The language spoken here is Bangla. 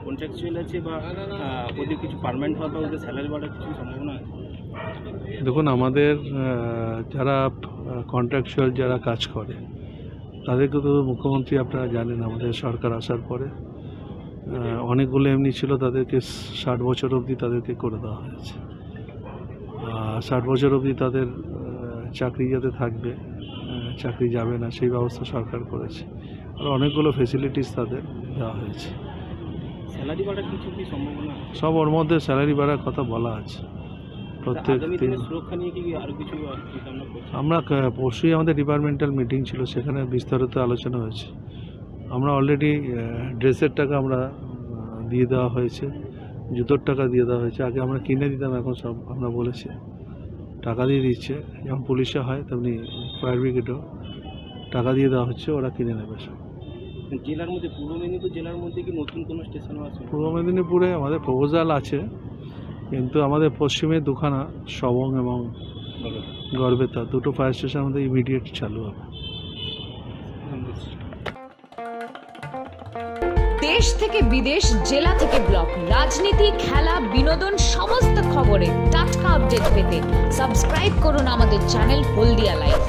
কন্ট্রাকচুয়াল আছে বা ওদের কিছু পার্মানেন্ট হওয়া বা ওদের স্যালারি বাড়ার কিছু সম্ভাবনা আছে? দেখুন, আমাদের যারা কন্ট্রাকচুয়াল যারা কাজ করে তাদেরকে তো মুখ্যমন্ত্রী আপনারা জানেন আমাদের সরকার আসার পরে অনেকগুলো এমনি ছিল, তাদেরকে 60 বছর অবধি তাদেরকে করে দেওয়া হয়েছে। 60 বছর অবধি তাদের চাকরি যাতে থাকবে, চাকরি যাবে না, সেই ব্যবস্থা সরকার করেছে। আর অনেকগুলো ফেসিলিটিস তাদের দেওয়া হয়েছে। স্যালারি বাড়ার কিছু কি সম্ভাবনা? সব ওর মধ্যে স্যালারি বাড়ার কথা বলা আছে। প্রত্যেক সুরক্ষা নিয়ে কি আরো কিছু আমরা পরশুই আমাদের ডিপার্টমেন্টাল মিটিং ছিল, সেখানে বিস্তারিত আলোচনা হয়েছে। আমরা অলরেডি ড্রেসের টাকা আমরা দিয়ে দেওয়া হয়েছে, জুতোর টাকা দিয়ে দেওয়া হয়েছে। আগে আমরা কিনে দিতাম, এখন সব আমরা বলেছি টাকা দিয়ে দিচ্ছে। যেমন পুলিশে হয় তেমনি ফায়ার ব্রিগেডও টাকা দিয়ে দেওয়া হচ্ছে, ওরা কিনে নেবে সব। জেলার মধ্যে পূর্ব মেদিনীপুর জেলার মধ্যে কি নতুন কোনো স্টেশনও আছে? পূর্ব মেদিনীপুরে আমাদের প্রপোজাল আছে, কিন্তু আমাদের পশ্চিমে দুখানা সবং এবং গড়বেতা দুটো ফায়ার স্টেশন আমাদের ইমিডিয়েট চালু হবে। দেশ থেকে বিদেশ, জেলা থেকে ব্লক, রাজনীতি, খেলা, বিনোদন সমস্ত খবরে টাটকা আপডেট পেতে সাবস্ক্রাইব করুন আমাদের চ্যানেল হলদিয়া লাইভ।